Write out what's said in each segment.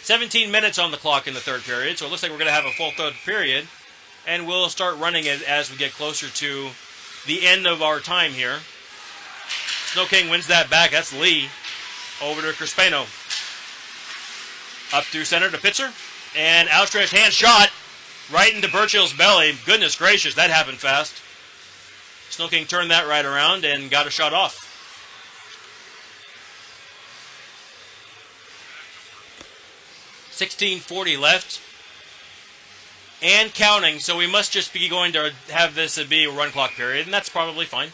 17 minutes on the clock in the third period, so it looks like we're going to have a full third period, and we'll start running it as we get closer to the end of our time here. SnoKing wins that back. That's Lee. Over to Crispano. Up through center to Pitzer. And outstretched hand shot right into Burchill's belly. Goodness gracious, that happened fast. SnoKing turned that right around and got a shot off. .16:40 left. And counting, so we must just be going to have this be a run clock period, and that's probably fine.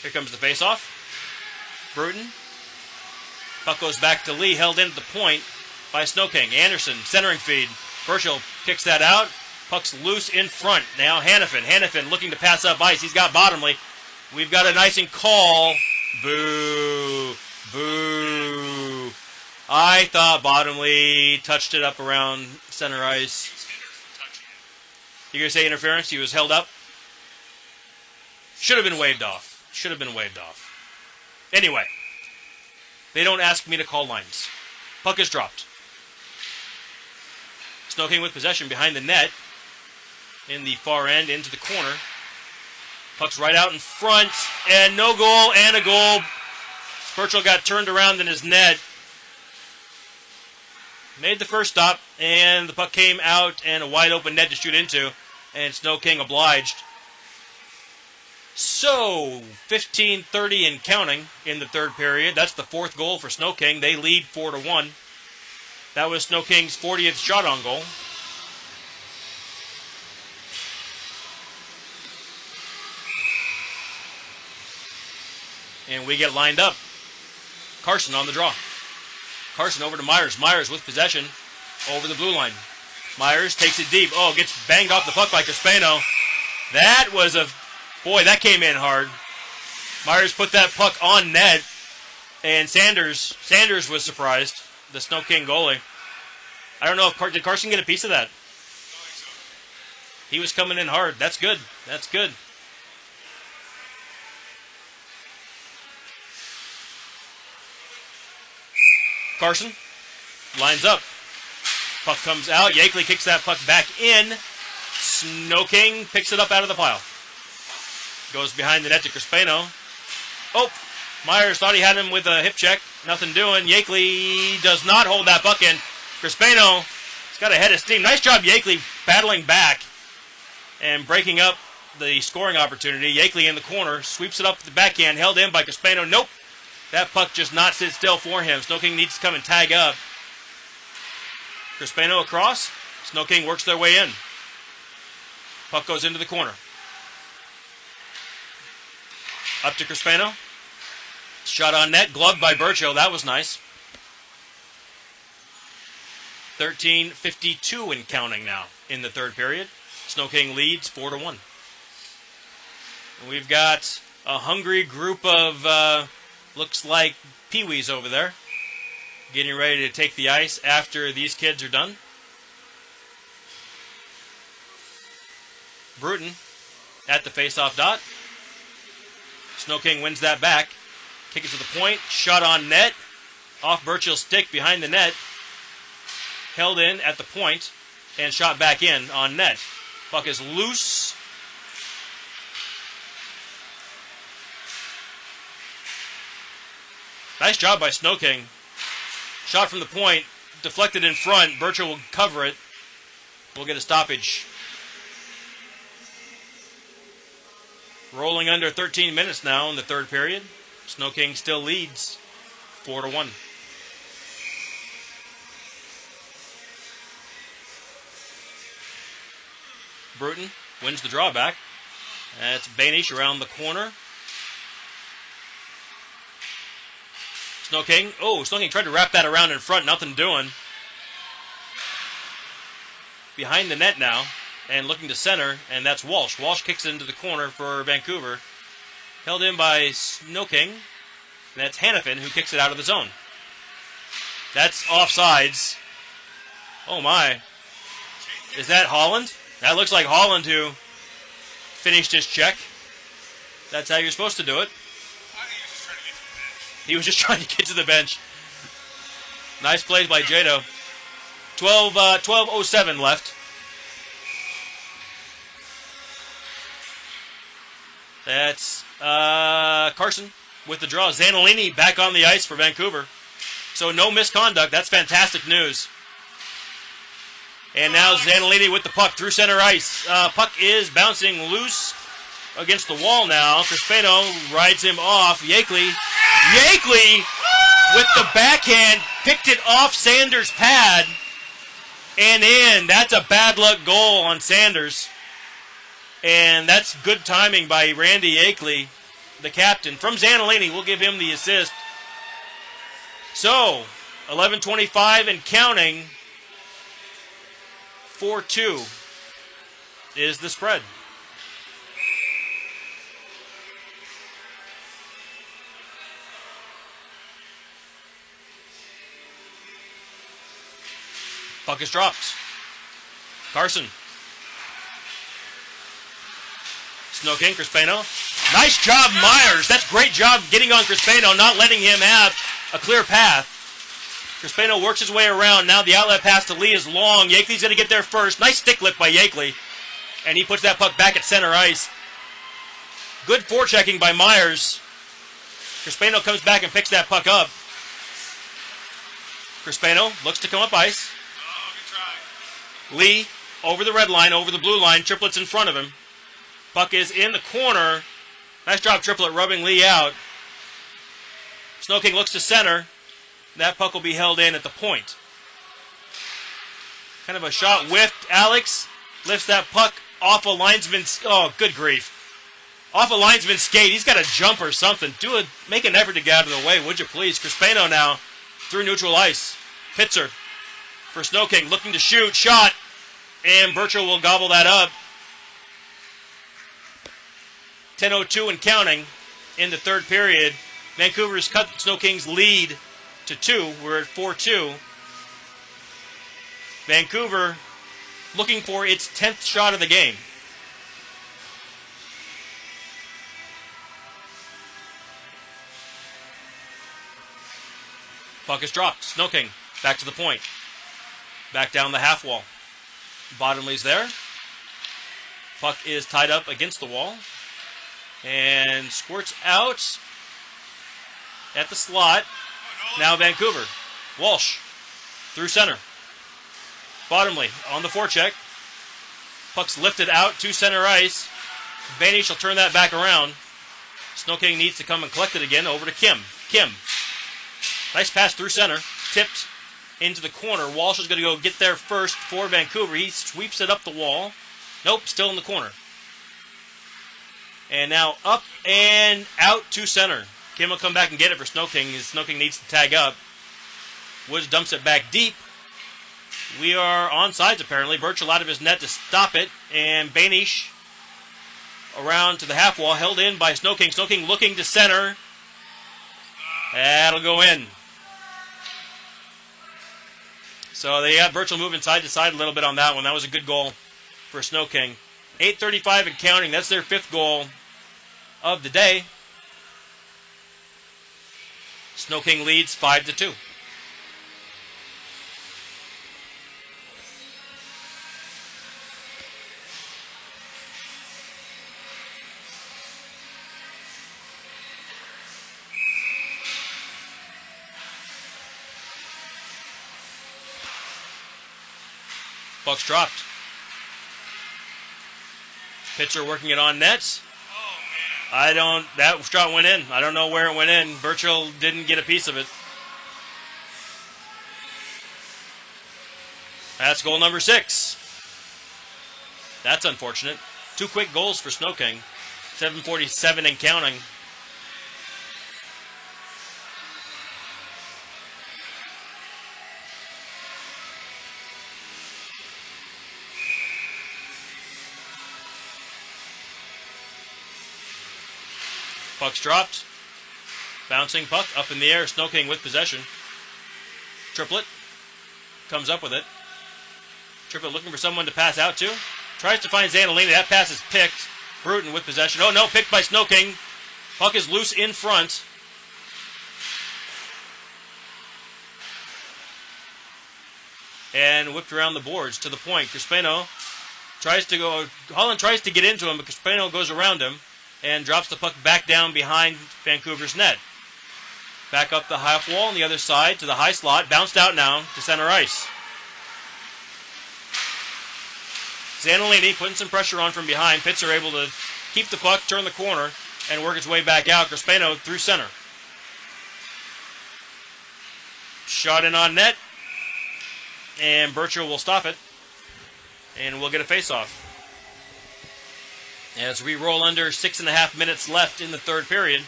Here comes the face-off. Bruton. Puck goes back to Lee, held in at the point by SnoKing. Anderson, centering feed. Burchill kicks that out. Puck's loose in front. Now Hannafin. Hannafin looking to pass up ice. He's got Bottomley. We've got an icing call. Boo. Boo. I thought Bottomley touched it up around center ice. You going to say interference? He was held up? Should have been waved off. Should have been waved off. Anyway, they don't ask me to call lines. Puck is dropped. SnoKing with possession behind the net. In the far end, into the corner. Puck's right out in front, and no goal, and a goal. Burchill got turned around in his net. Made the first stop, and the puck came out, and a wide open net to shoot into, and SnoKing obliged. So, 15:30 and counting in the third period. That's the fourth goal for SnoKing. They lead 4-1. That was SnoKing's 40th shot on goal. And we get lined up. Carson on the draw. Carson over to Myers. Myers with possession over the blue line. Myers takes it deep. Oh, gets banged off the puck by Crispano. That was a... Boy, that came in hard. Myers put that puck on net. And Sanders was surprised. The SnoKing goalie. I don't know if... Did Carson get a piece of that? He was coming in hard. That's good. That's good. Carson lines up. Puck comes out. Yakeley kicks that puck back in. SnoKing picks it up out of the pile. Goes behind the net to Crispano. Oh, Myers thought he had him with a hip check. Nothing doing. Yakeley does not hold that puck in. Crispano has got a head of steam. Nice job, Yakeley, battling back and breaking up the scoring opportunity. Yakeley in the corner. Sweeps it up to the backhand. Held in by Crispano. Nope. That puck just not sit still for him. SnoKing needs to come and tag up. Crispano across. SnoKing works their way in. Puck goes into the corner. Up to Crispano. Shot on net. Gloved by Burchill. That was nice. 13:52 and counting now in the third period. SnoKing leads 4-1. And we've got a hungry group of... looks like peewees over there, getting ready to take the ice after these kids are done. Bruton at the face-off dot. SnoKing wins that back. Kick it to the point. Shot on net. Off Burchill's stick behind the net. Held in at the point and shot back in on net. Puck is loose. Nice job by SnoKing. Shot from the point, deflected in front. Burchill will cover it. We'll get a stoppage. Rolling under 13 minutes now in the third period. SnoKing still leads 4-1. Bruton wins the drawback. That's Banish around the corner. SnoKing. Oh, SnoKing tried to wrap that around in front. Nothing doing. Behind the net now. And looking to center. And that's Walsh. Walsh kicks it into the corner for Vancouver. Held in by SnoKing. And that's Hannafin who kicks it out of the zone. That's offsides. Oh my. Is that Holland? That looks like Holland who finished his check. That's how you're supposed to do it. He was just trying to get to the bench. Nice plays by Jado. 12:07 left. That's Carson with the draw. Zanolini back on the ice for Vancouver. So no misconduct. That's fantastic news. And now Zanolini with the puck through center ice. Puck is bouncing loose against the wall now. Crispano rides him off. Yakeley with the backhand picked it off Sanders' pad and in. That's a bad luck goal on Sanders. And that's good timing by Randy Yakeley, the captain. From Zanolini, we'll give him the assist. So, 11:25 and counting. 4-2 is the spread. Puck is dropped. Carson. SnoKing, Crispano. Nice job, Myers. That's great job getting on Crispano, not letting him have a clear path. Crispano works his way around. Now the outlet pass to Lee is long. Yakeley's going to get there first. Nice stick lift by Yakeley. And he puts that puck back at center ice. Good forechecking by Myers. Crispano comes back and picks that puck up. Crispano looks to come up ice. Lee over the red line, over the blue line. Triplets in front of him. Puck is in the corner. Nice job, Triplet, rubbing Lee out. SnoKing looks to center. That puck will be held in at the point. Kind of a shot whiffed. Alex lifts that puck off a linesman's... Oh, good grief. Off a linesman's skate. He's got to jump or something. Make an effort to get out of the way, would you please? Crispano now through neutral ice. Pitzer for SnoKing looking to shoot. Shot. And Burchell will gobble that up. 10:02 and counting in the third period. Vancouver's cut SnoKing's lead to 2. We're at 4-2. Vancouver looking for its 10th shot of the game. Puck is dropped. SnoKing back to the point. Back down the half wall. Bottomley's there. Puck is tied up against the wall. And squirts out at the slot. Now Vancouver. Walsh through center. Bottomley on the forecheck. Puck's lifted out to center ice. Banish will turn that back around. SnoKing needs to come and collect it again. Over to Kim. Kim. Nice pass through center. Tipped into the corner. Walsh is going to go get there first for Vancouver. He sweeps it up the wall. Nope, still in the corner. And now up and out to center. Kim will come back and get it for SnoKing. SnoKing needs to tag up. Woods dumps it back deep. We are on sides apparently. Burchell out of his net to stop it. And Banish around to the half wall. Held in by SnoKing. SnoKing looking to center. That'll go in. So they got Burchell moving side to side a little bit on that one. That was a good goal for SnoKing. 8:35 and counting. That's their 5th goal of the day. SnoKing leads 5-2. Puck's dropped. Pitcher working it on nets. That shot went in. I don't know where it went in. Burchell didn't get a piece of it. That's goal number 6. That's unfortunate. 2 quick goals for SnoKing. 7:47 and counting. Puck's dropped. Bouncing puck up in the air. SnoKing with possession. Triplet comes up with it. Triplet looking for someone to pass out to. Tries to find Zanolini. That pass is picked. Bruton with possession. Oh no, picked by SnoKing. Puck is loose in front. and whipped around the boards to the point. Crispino tries to go. Holland tries to get into him, but Crispino goes around him and drops the puck back down behind Vancouver's net. Back up the half wall on the other side to the high slot. Bounced out now to center ice. Zanolini putting some pressure on from behind. Pitzer able to keep the puck, turn the corner, and work its way back out. Crispino through center. Shot in on net. And Birchall will stop it. And we'll get a face-off. As we roll under 6.5 minutes left in the third period.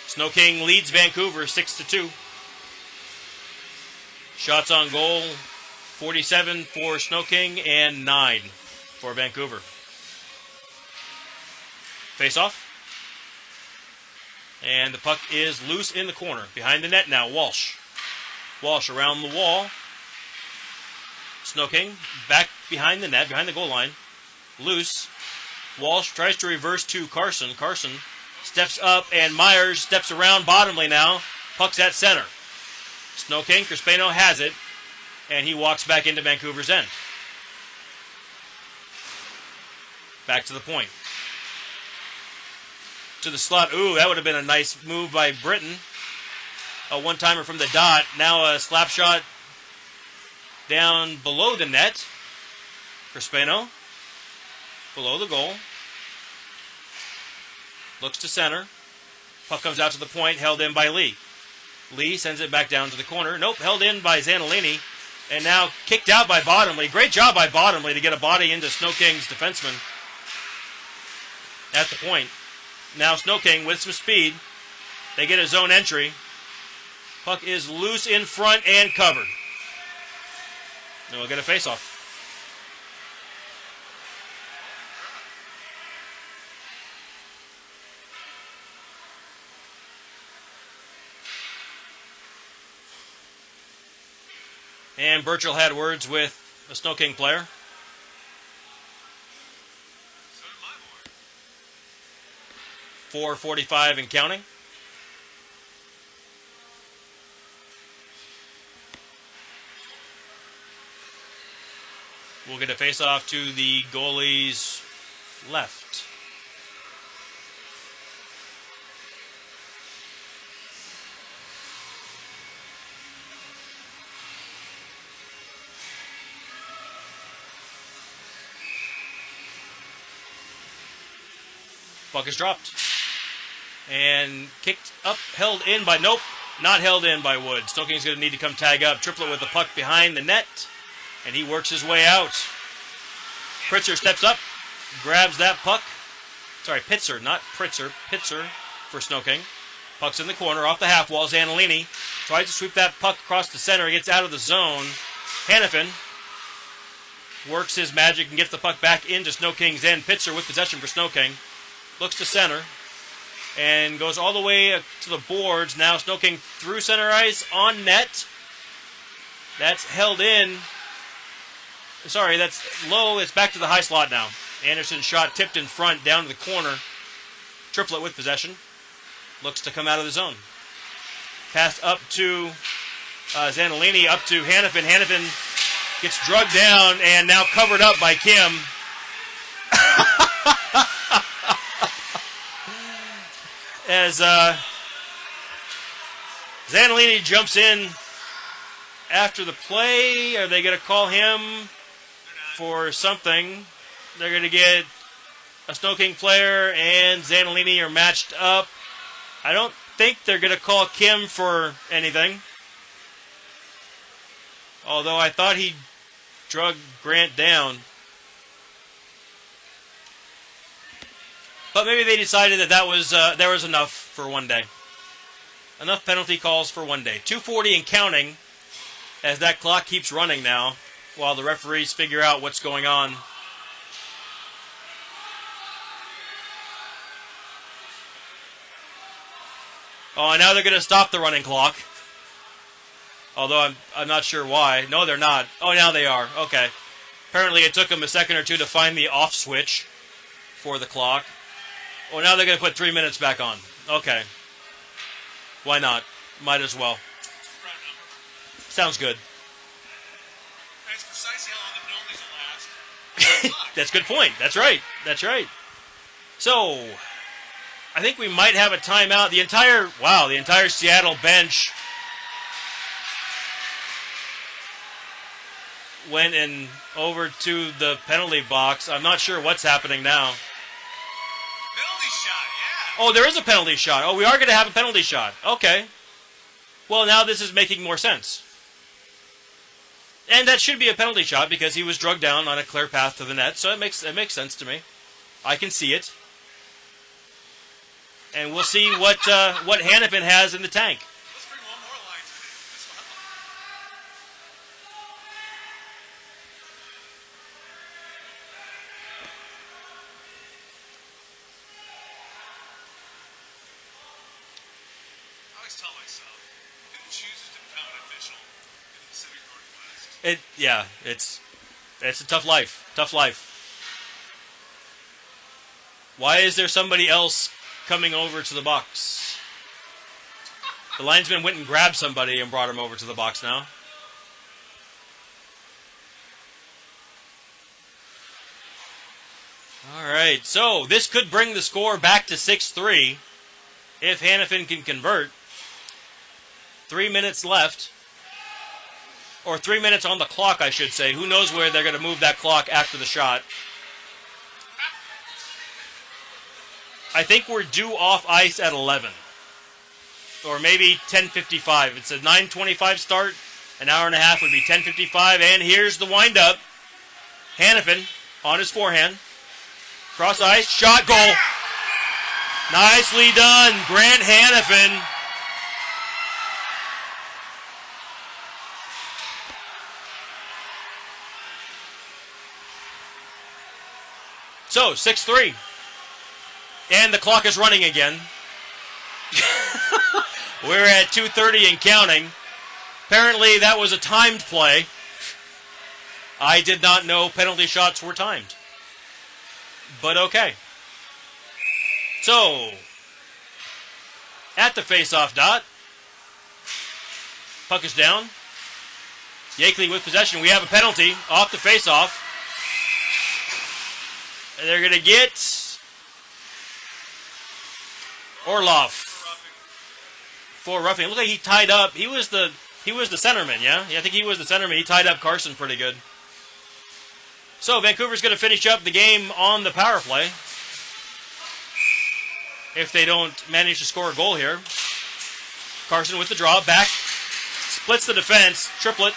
SnoKing leads Vancouver 6-2. Shots on goal, 47 for SnoKing and 9 for Vancouver. Face-off. And the puck is loose in the corner. Behind the net now, Walsh. Walsh around the wall. SnoKing back behind the net, behind the goal line. Loose. Walsh tries to reverse to Carson. Carson steps up, and Myers steps around Bottomley now. Puck's at center. SnoKing, Crispino has it, and he walks back into Vancouver's end. Back to the point. To the slot. Ooh, that would have been a nice move by Britton. A one-timer from the dot. Now a slap shot down below the net. Crispino. Below the goal. Looks to center. Puck comes out to the point, held in by Lee. Lee sends it back down to the corner. Nope, held in by Zanolini. And now kicked out by Bottomley. Great job by Bottomley to get a body into SnoKing's defenseman at the point. Now SnoKing with some speed. They get a zone entry. Puck is loose in front and covered. And we'll get a face-off. And Birchall had words with a SnoKing player. 4:45 and counting. We'll get a face-off to the goalie's left. Puck is dropped. And kicked up, held in by, nope, not held in by Wood. SnoKing's going to need to come tag up. Triplet with the puck behind the net. And he works his way out. Pritzer steps up, grabs that puck. Sorry, Pitzer, not Pritzer. Pitzer for SnoKing. Puck's in the corner, off the half wall. Zanolini tries to sweep that puck across the center. He gets out of the zone. Hannafin works his magic and gets the puck back into SnoKing's end. Pitzer with possession for SnoKing. Looks to center and goes all the way to the boards. Now SnoKing through center ice on net. That's held in. Sorry, that's low. It's back to the high slot now. Anderson's shot tipped in front down to the corner. Triplet with possession. Looks to come out of the zone. Passed up to Zanolini, up to Hannafin. Hannafin gets drugged down and now covered up by Kim. As Zanolini jumps in after the play. Are they going to call him for something? They're going to get a SnoKing player and Zanolini are matched up. I don't think they're going to call Kim for anything. Although I thought he drug Grant down. But maybe they decided that was there was enough for one day. Enough penalty calls for one day. 2:40 and counting as that clock keeps running now while the referees figure out what's going on. Oh, now they're going to stop the running clock. Although I'm not sure why. No, they're not. Oh, now they are. Okay. Apparently it took them a second or two to find the off switch for the clock. Oh, now they're going to put 3 minutes back on. Okay. Why not? Might as well. Sounds good. That's a good point. That's right. That's right. So, I think we might have a timeout. The entire Seattle bench went in over to the penalty box. I'm not sure what's happening now. Penalty shot, yeah. Oh, there is a penalty shot. Oh, we are going to have a penalty shot. Okay. Well, now this is making more sense. And that should be a penalty shot because he was drugged down on a clear path to the net. So it makes sense to me. I can see it. And we'll see what Hannafin has in the tank. Let's bring one more line to this one. I always tell myself, who chooses to become an official in the Pacific Northwest? It's a tough life. Tough life. Why is there somebody else coming over to the box? The linesman went and grabbed somebody and brought him over to the box now. All right, so this could bring the score back to 6-3 if Hannafin can convert. 3 minutes left. Or 3 minutes on the clock, I should say. Who knows where they're going to move that clock after the shot. I think we're due off ice at 11. Or maybe 10:55. It's a 9:25 start. An hour and a half would be 10:55. And here's the windup. Hannafin on his forehand. Cross ice. Shot. Goal. Nicely done. Grant Hannafin. So, 6-3. And the clock is running again. We're at 2:30 and counting. Apparently that was a timed play. I did not know penalty shots were timed. But okay. So, at the face-off dot. Puck is down. Yakeley with possession. We have a penalty off the face-off. And they're going to get Orlov for roughing. It looked like he tied up. He was the centerman, yeah? Yeah, I think he was the centerman. He tied up Carson pretty good. So Vancouver's going to finish up the game on the power play. If they don't manage to score a goal here. Carson with the draw, back, splits the defense, Triplet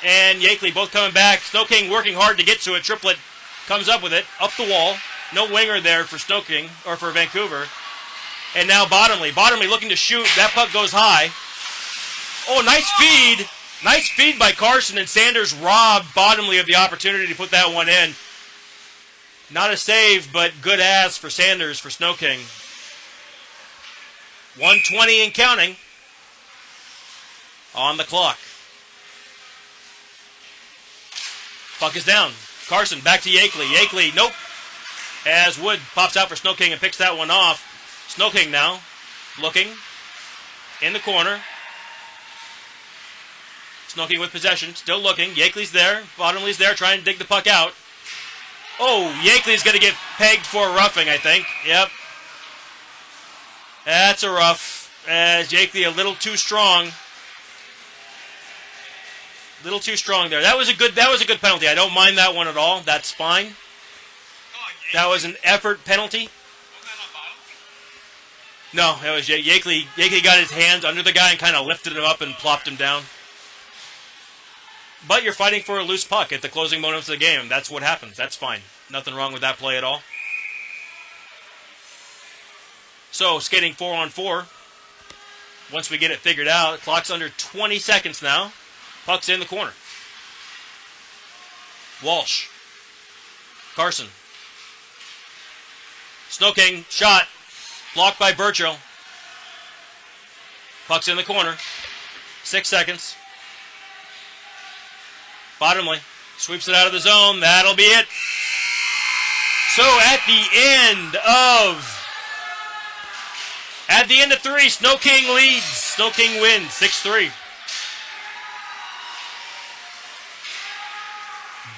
and Yakeley both coming back. SnoKing working hard to get to it. Triplet comes up with it, up the wall. No winger there for SnoKing, or for Vancouver. And now Bottomley. Bottomley looking to shoot. That puck goes high. Oh, nice feed. Nice feed by Carson, and Sanders robbed Bottomley of the opportunity to put that one in. Not a save, but good ass for Sanders for SnoKing. 1:20 and counting on the clock. Puck is down. Carson back to Yakeley. Yakeley, nope. As Wood pops out for SnoKing and picks that one off. SnoKing now, looking in the corner. SnoKing with possession, still looking. Yakeley's there. Bottomley's there, trying to dig the puck out. Oh, Yakeley's going to get pegged for roughing, I think. Yep. That's a rough. As Yakeley a little too strong. Little too strong there. That was a good penalty. I don't mind that one at all. That's fine. That was an effort penalty. No, it was Yakeley. Yakeley got his hands under the guy and kind of lifted him up and plopped him down. But you're fighting for a loose puck at the closing moments of the game. That's what happens. That's fine. Nothing wrong with that play at all. So, skating 4-on-4. Once we get it figured out, clock's under 20 seconds now. Puck's in the corner. Walsh. Carson. SnoKing, shot. Blocked by Burchill. Puck's in the corner. 6 seconds. Bottomley sweeps it out of the zone. That'll be it. So at the end of 3, SnoKing leads. SnoKing wins 6-3.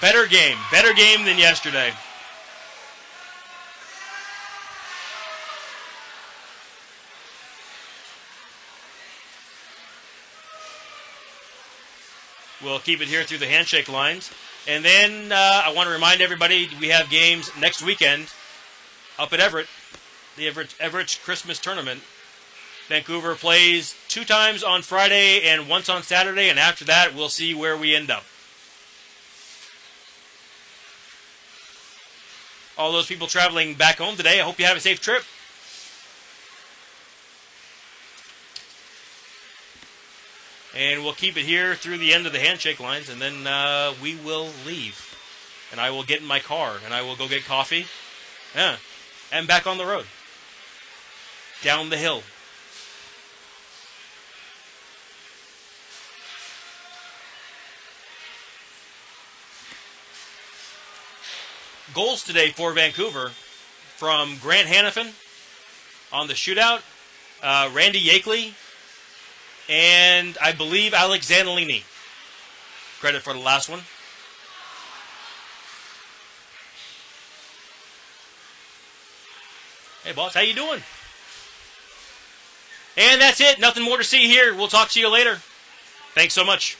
Better game than yesterday. We'll keep it here through the handshake lines. And then I want to remind everybody we have games next weekend up at Everett, the Everett Christmas Tournament. Vancouver plays 2 times on Friday and once on Saturday, and after that we'll see where we end up. All those people traveling back home today, I hope you have a safe trip. And we'll keep it here through the end of the handshake lines, and then we will leave. And I will get in my car, and I will go get coffee. Yeah, and back on the road. Down the hill. Goals today for Vancouver from Grant Hannafin on the shootout, Randy Yakeley, and I believe Alex Zanellini. Credit for the last one. Hey, boss, how you doing? And that's it. Nothing more to see here. We'll talk to you later. Thanks so much.